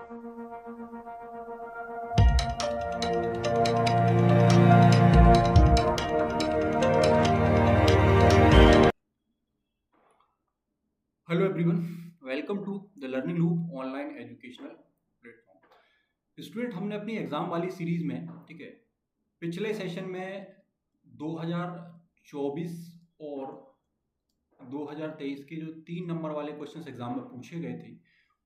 Hello everyone, welcome to the learning loop online educational platform. Student, हमने अपनी exam वाली series में, ठीक है, पिछले सेशन में 2024 और 2023 के जो 3 नंबर वाले क्वेश्चंस एग्जाम में पूछे गए थे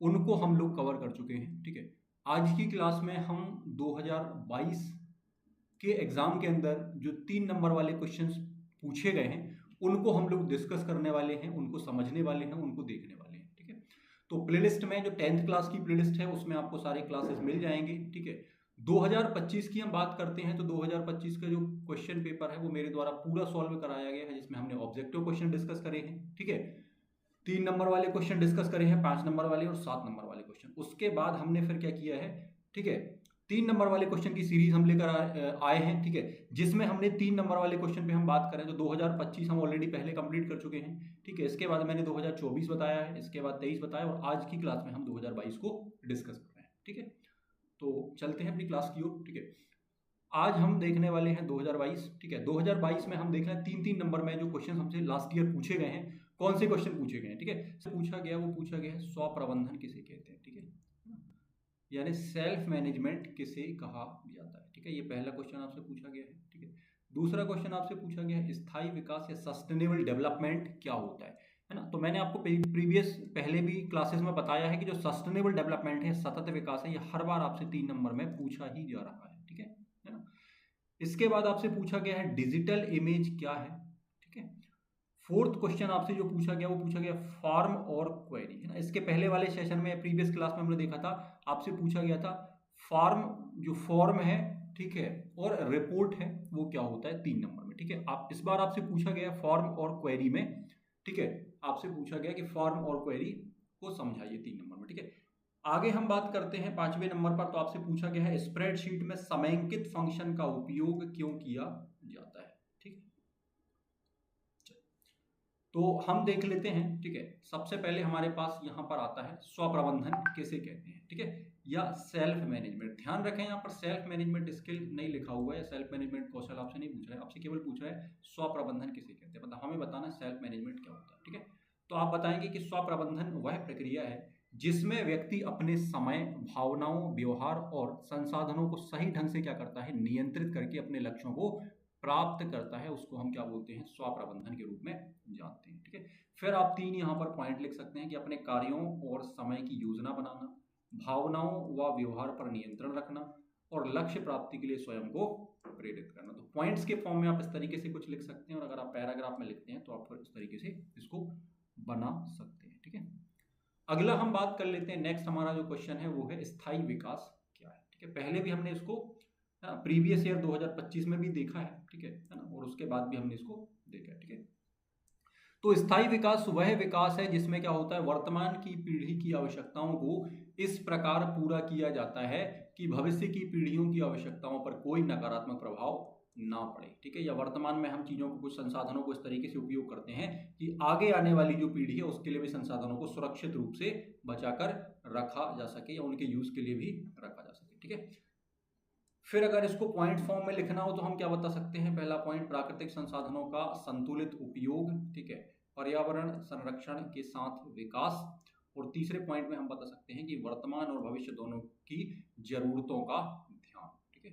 उनको हम लोग कवर कर चुके हैं। ठीक है, आज की क्लास में हम 2022 के एग्जाम के अंदर जो 3 नंबर वाले क्वेश्चंस पूछे गए हैं उनको हम लोग डिस्कस करने वाले हैं, उनको समझने वाले हैं, उनको देखने वाले हैं। ठीक है, तो प्लेलिस्ट में जो 10th क्लास की प्लेलिस्ट है उसमें आपको सारे क्लासेस मिल जाएंगे। ठीक है, 2025 की हम बात करते हैं तो 2025 का जो क्वेश्चन पेपर है वो मेरे द्वारा पूरा सॉल्व कराया गया है, जिसमें हमने ऑब्जेक्टिव क्वेश्चन डिस्कस करे हैं। ठीक है, 3 नंबर वाले क्वेश्चन डिस्कस करे हैं, 5 नंबर वाले और 7 नंबर वाले क्वेश्चन। उसके बाद हमने फिर क्या किया है, ठीक है, 3 नंबर वाले क्वेश्चन की सीरीज हम लेकर आए हैं। ठीक है, जिसमें हमने 3 नंबर वाले क्वेश्चन पे हम बात करें तो 2025 हम ऑलरेडी पहले कंप्लीट कर चुके हैं। ठीक है, इसके बाद मैंने 2024 बताया है, इसके बाद 23 बताया और आज की क्लास में हम 2022 को डिस्कस कर रहे हैं। ठीक है, तो चलते हैं अपनी क्लास की ओर। ठीक है, आज हम देखने वाले हैं 2022। ठीक है, 2022 में हम देख रहे हैं 3-3 नंबर में जो क्वेश्चन हमसे लास्ट ईयर पूछे गए हैं, कौन से क्वेश्चन पूछे गए हैं। ठीक है, पूछा गया है स्व प्रबंधन किसे कहते हैं। ठीक है, यानी सेल्फ मैनेजमेंट किसे कहा जाता है। ठीक है, ये पहला क्वेश्चन आपसे पूछा गया है। ठीक है, दूसरा क्वेश्चन आपसे पूछा गया है स्थायी विकास या सस्टेनेबल डेवलपमेंट क्या होता है ना। तो मैंने आपको प्रीवियस पहले भी क्लासेस में बताया है कि जो सस्टेनेबल डेवलपमेंट है, सतत विकास है, ये हर बार आपसे 3 नंबर में पूछा ही जा रहा है। ठीक है ना। इसके बाद आपसे पूछा गया है डिजिटल इमेज क्या है। ठीक है, फोर्थ क्वेश्चन आपसे जो पूछा गया वो पूछा गया फॉर्म और क्वेरी, है ना। इसके पहले वाले सेशन में, प्रीवियस क्लास में हमने देखा था, आपसे पूछा गया था फॉर्म, जो फॉर्म है, ठीक है, और रिपोर्ट है वो क्या होता है 3 नंबर में। ठीक है, आप इस बार आपसे पूछा गया फॉर्म और क्वेरी में। ठीक है, आपसे पूछा गया कि फॉर्म और क्वेरी को समझाइए 3 नंबर में। ठीक है, आगे हम बात करते हैं 5वें नंबर पर। तो आपसे पूछा गया है स्प्रेडशीट में समेकित फंक्शन का उपयोग क्यों किया जाता है। ठीक है, तो हम देख लेते हैं। ठीक है, सबसे पहले हमारे पास यहाँ पर आता है स्वप्रबंधन किसे कहते हैं। ठीक है, या सेल्फ मैनेजमेंट। ध्यान रखें, यहाँ पर सेल्फ मैनेजमेंट स्किल नहीं लिखा हुआ है, सेल्फ मैनेजमेंट कौशल आपसे नहीं पूछ रहा है, आपसे केवल पूछ रहा है स्वप्रबंधन किसे कहते हैं। मतलब हमें बताना सेल्फ मैनेजमेंट क्या होता है। ठीक है, तो आप बताएंगे कि स्वप्रबंधन वह प्रक्रिया है जिसमें व्यक्ति अपने समय, भावनाओं, व्यवहार और संसाधनों को सही ढंग से क्या करता है, नियंत्रित करके अपने लक्ष्यों को प्राप्त करता है। उसको हम क्या बोलते हैं, स्वप्रबंधन के रूप में जानते हैं। ठीक है, फिर आप 3 यहाँ पर पॉइंट लिख सकते हैं कि अपने कार्यों और समय की योजना बनाना, भावनाओं व व्यवहार पर नियंत्रण रखना और लक्ष्य प्राप्ति के लिए स्वयं को प्रेरित करना। तो पॉइंट्स के फॉर्म में आप इस तरीके से कुछ लिख सकते हैं, और अगर आप पैराग्राफ में लिखते हैं तो आप फिर इस तरीके से इसको बना सकते हैं। ठीक है, अगला हम बात कर लेते हैं। नेक्स्ट हमारा जो क्वेश्चन है वो है स्थायी विकास क्या है। ठीक है, पहले भी हमने इसको प्रीवियस ईयर 2025 में भी देखा है। ठीक है ना, और उसके बाद भी हमने इसको देखा है। ठीक है, तो स्थायी विकास वह विकास है जिसमें क्या होता है, वर्तमान की पीढ़ी की आवश्यकताओं को इस प्रकार पूरा किया जाता है कि भविष्य की पीढ़ियों की आवश्यकताओं पर कोई नकारात्मक प्रभाव ना पड़े। ठीक है, या वर्तमान में हम चीजों को, कुछ संसाधनों को इस तरीके से उपयोग करते हैं कि आगे आने वाली जो पीढ़ी है उसके लिए भी संसाधनों को सुरक्षित रूप से बचाकर रखा जा सके, या उनके यूज के लिए भी रखा जा सके। ठीक है, फिर अगर इसको पॉइंट फॉर्म में लिखना हो तो हम क्या बता सकते हैं। पहला पॉइंट, प्राकृतिक संसाधनों का संतुलित उपयोग। ठीक है, पर्यावरण संरक्षण के साथ विकास। और तीसरे पॉइंट में हम बता सकते हैं कि वर्तमान और भविष्य दोनों की जरूरतों का ध्यान। ठीक है,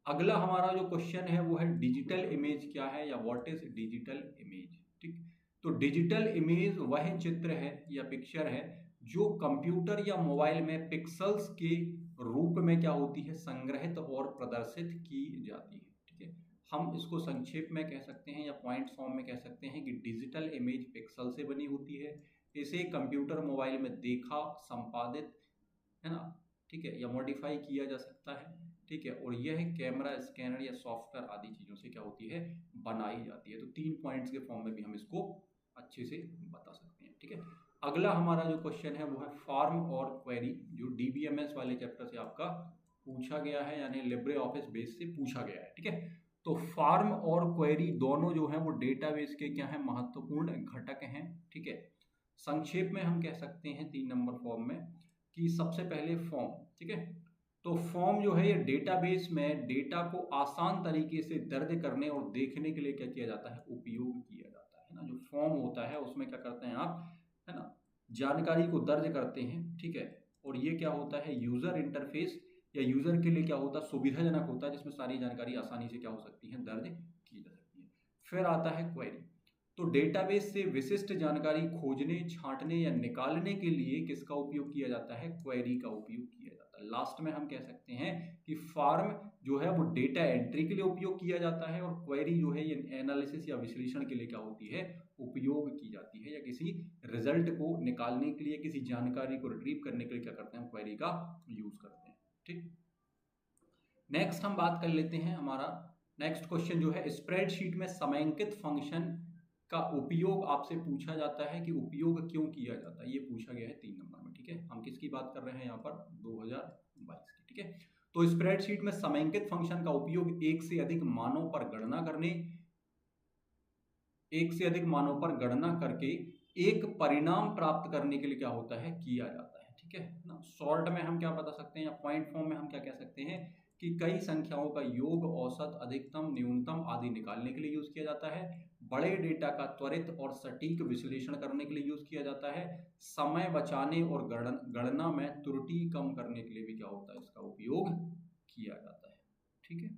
अगला हमारा जो क्वेश्चन है वो है डिजिटल इमेज क्या है, या व्हाट इज डिजिटल इमेज। ठीक, तो डिजिटल इमेज वह चित्र है या पिक्चर है जो कंप्यूटर या मोबाइल में पिक्सल्स के रूप में क्या होती है, संग्रहित और प्रदर्शित की जाती है। ठीक है, हम इसको संक्षेप में कह सकते हैं या पॉइंट फॉर्म में कह सकते हैं कि डिजिटल इमेज पिक्सल से बनी होती है। इसे कंप्यूटर, मोबाइल में देखा, संपादित, है ना, ठीक है, या मॉडिफाई किया जा सकता है। ठीक है, और यह कैमरा, स्कैनर या सॉफ्टवेयर आदि चीज़ों से क्या होती है, बनाई जाती है। तो 3 पॉइंट्स के फॉर्म में भी हम इसको अच्छे से बता सकते हैं। ठीक है, अगला हमारा जो क्वेश्चन है वो है फॉर्म और क्वेरी, जो डीबीएमएस वाले चैप्टर से आपका पूछा गया है, यानी लिब्रे ऑफिस बेस से पूछा गया है। ठीक है, तो फॉर्म और क्वेरी दोनों जो है वो डेटाबेस के क्या है, महत्वपूर्ण घटक हैं। ठीक है, संक्षेप में हम कह सकते हैं 3 नंबर फॉर्म में कि सबसे पहले फॉर्म, ठीक है। तो फॉर्म जो है ये डेटाबेस में डेटा को आसान तरीके से दर्ज करने और देखने के लिए क्या किया जाता है, उपयोग किया जाता है ना। जो फॉर्म होता है उसमें क्या करते हैं आप, है ना, जानकारी को दर्ज करते हैं, ठीक है। और ये क्या होता है, यूजर इंटरफेस या यूजर के लिए क्या होता है, सुविधाजनक होता है, जिसमें सारी जानकारी आसानी से क्या हो सकती है, दर्ज की जा सकती है। फिर आता है क्वेरी। तो डेटाबेस से विशिष्ट जानकारी खोजने, छांटने या निकालने के लिए किसका उपयोग किया जाता है, क्वेरी का उपयोग किया जाता है। लास्ट में हम कह सकते हैं कि फॉर्म जो है वो डेटा एंट्री के लिए उपयोग किया जाता है और क्वेरी जो है ये एनालिसिस या विश्लेषण के लिए क्या होती है, उपयोग की जाती है, या किसी रिजल्ट को निकालने के लिए, किसी जानकारी को रिट्रीव करने के लिए क्या करते हैं, क्वेरी का यूज करते हैं, ठीक। नेक्स्ट हम बात कर लेते हैं, हमारा नेक्स्ट क्वेश्चन जो है, स्प्रेडशीट में समयांकित फंक्शन का उपयोग आपसे पूछा जाता है कि उपयोग क्यों किया जाता है, ये पूछा गया है 3 नंबर में, ठीक है। हम किसकी बात कर रहे हैं यहाँ पर, 2022 की, ठीक है। तो स्प्रेडशीट में समयांकित फंक्शन का उपयोग एक से अधिक मानों पर गणना करके एक परिणाम प्राप्त करने के लिए क्या होता है, किया जाता है, ठीक है ना। शॉर्ट में हम क्या बता सकते हैं, या पॉइंट फॉर्म में हम क्या कह सकते हैं कि कई संख्याओं का योग, औसत, अधिकतम, न्यूनतम आदि निकालने के लिए यूज किया जाता है। बड़े डेटा का त्वरित और सटीक विश्लेषण करने के लिए यूज किया जाता है। समय बचाने और गणना में त्रुटि कम करने के लिए भी क्या होता है, इसका उपयोग किया जाता है, ठीक है।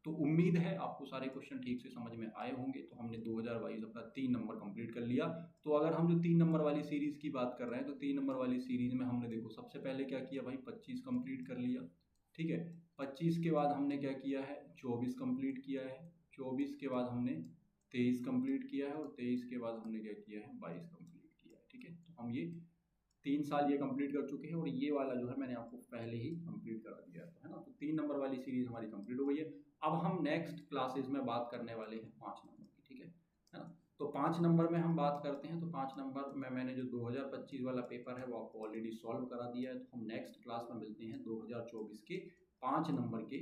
तो उम्मीद है आपको सारे क्वेश्चन ठीक से समझ में आए होंगे। तो हमने 2022 अपना 3 नंबर कंप्लीट कर लिया। तो अगर हम जो 3 नंबर वाली सीरीज की बात कर रहे हैं, तो 3 नंबर वाली सीरीज में हमने देखो सबसे पहले क्या किया भाई, 25 कंप्लीट कर लिया, ठीक है। 25 के बाद हमने क्या किया है, 24 कंप्लीट किया है। 24 के बाद हमने 23 कंप्लीट किया है, और 23 के बाद हमने क्या किया है, 22 कंप्लीट किया है, ठीक है। तो हम ये 3 साल ये कंप्लीट कर चुके हैं, और ये वाला जो है मैंने आपको पहले ही कंप्लीट करा दिया है ना। तो 3 नंबर वाली सीरीज हमारी कंप्लीट हो गई है। अब हम नेक्स्ट क्लासेस में बात करने वाले हैं 5 नंबर की, ठीक है ना। तो 5 नंबर में हम बात करते हैं। तो 5 नंबर में मैंने जो 2025 वाला पेपर है वो आपको ऑलरेडी सॉल्व करा दिया है। तो हम नेक्स्ट क्लास में मिलते हैं 2024 के 5 नंबर के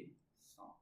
साथ।